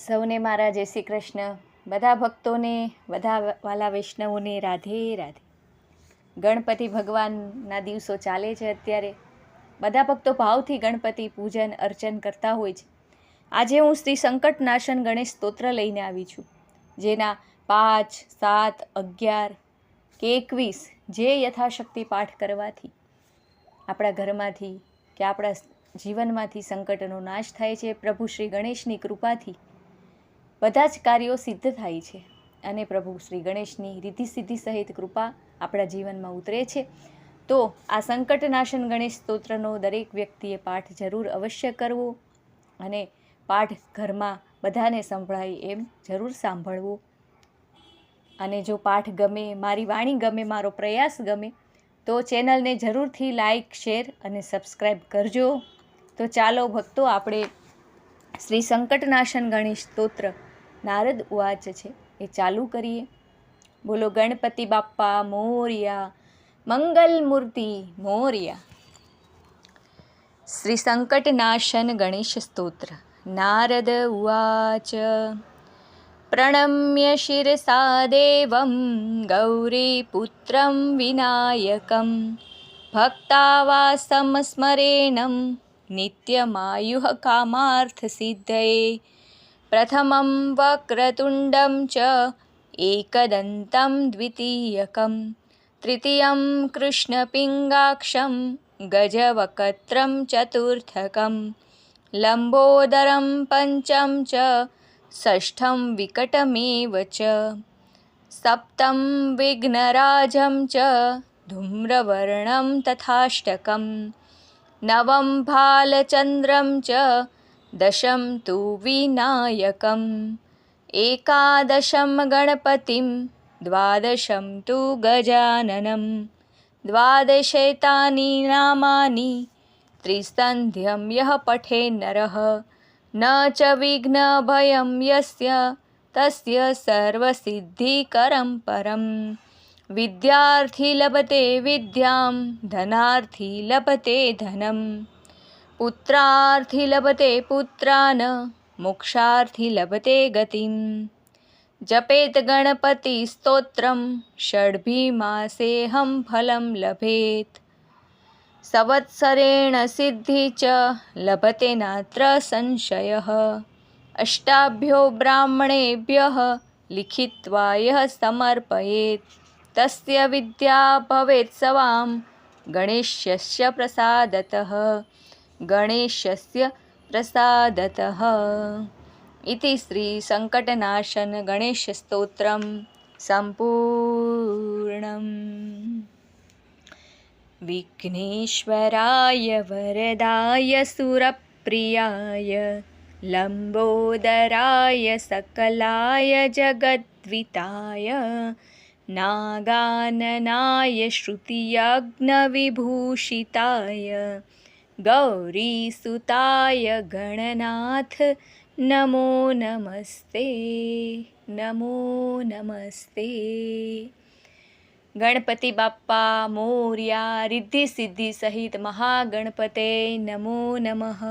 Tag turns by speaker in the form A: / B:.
A: સૌને મારા જય શ્રી કૃષ્ણ. બધા ભક્તોને, બધા વાલા વૈષ્ણવોને રાધે રાધે. ગણપતિ ભગવાનના દિવસો ચાલે છે. અત્યારે બધા ભક્તો ભાવથી ગણપતિ પૂજન અર્ચન કરતા હોય છે. આજે હું શ્રી સંકટનાશન ગણેશ સ્તોત્ર લઈને આવી છું, જેના 5, 7, 11 કે 21 જે યથાશક્તિ પાઠ કરવાથી આપણા ઘરમાંથી કે આપણા જીવનમાંથી સંકટનો નાશ થાય છે. પ્રભુ શ્રી ગણેશની કૃપાથી બધા જ કાર્યો સિદ્ધ થાય છે અને પ્રભુ શ્રી ગણેશની રિદ્ધિ સિદ્ધિ સહિત કૃપા આપણા જીવનમાં ઉતરે છે. તો આ સંકટનાશન ગણેશ સ્તોત્રનો દરેક વ્યક્તિએ પાઠ જરૂર અવશ્ય કરવો અને પાઠ ઘરમાં બધાને સંભળાય એમ જરૂર સાંભળવો. અને જો પાઠ ગમે, મારી વાણી ગમે, મારો પ્રયાસ ગમે તો ચેનલને જરૂરથી લાઈક, શેર અને સબસ્ક્રાઈબ કરજો. તો ચાલો ભક્તો, આપણે શ્રી સંકટનાશન ગણેશ સ્તોત્ર નારદ ઉવાચ છે એ ચાલુ કરીએ. બોલો ગણપતિ બાપ્પા મોર્યા, મંગલ મૂર્તિ મોર્યા. શ્રી સંકટનાશન ગણેશ સ્તોત્ર. નારદ ઉવાચ. પ્રણમ્ય શિરસા દેવં ગૌરીપુત્રં વિનાયકં ભક્તાવાસમ સ્મરેણં નિત્યમાયુઃ કામાર્થસિદ્ધયે. પ્રથમં વક્રતુંડં ચ એકદન્तं દ્વિતીયકં તૃતીયં કૃષ્ણપિંગાક્ષં ગજવક્त्रं ચતુર્થકં લંબોદરં પંચમ ચ ષષ્ઠં વિકટમેવ ચ સપ્તમ વિઘ્નરાજં ચ ધૂમ્રવર્ણં તથાષ્ટકં નવમ ભાલચંદ્રં ચ દશમ તુ વિનાયકં એકાદશમ ગણપતિં દ્વાદશમ તુ ગજાનनं દ્વાદશેતાનિ નામાની ત્રિસંધ્યં યઃ પઠે નરઃ ન ચ વિઘ્નભયં યસ્ય તસ્ય સર્વસિદ્ધિકરં પરમ. વિદ્યાર્થી લભતે વિદ્યાં ધનાર્થી લભતે ધનમ પુત્રાર્થી લભતે પુત્રાન મોક્ષાર્થી લભતે ગતિમ. જપેત ગણપતિ સ્તોત્રમ ષડભીમાસેહં ફલં લભેત. સંવત્સરેણ સિદ્ધિ ચ લભતે નાત્ર સંશયઃ. અષ્ટાભ્યો બ્રાહ્મણેભ્યઃ લિખિત્વા યઃ સમર્પયેત તસ્ય વિદ્યા ભવેત સવામ ગણેશસ્ય પ્રસાદતઃ. ગણેશસ્ય પ્રસાદતઃ. ઇતિ શ્રી સંકટનાશન ગણેશ સ્તોત્રમ સંપૂર્ણમ. વિઘ્નેશ્વરાય વરદાય સુરપ્રિયાય લંબોદરાય સકલાય જગદ્વિતાય નાગાનનાય શ્રુતિયજ્ઞવિભૂષિતાય ગૌરીસુતાય ગણનાથ નમો નમસ્તે. નમો નમસ્તે. ગણપતિ બાપ્પા મોર્યા. રિદ્ધિ સિદ્ધિ સહિત મહાગણપતે નમો નમઃ.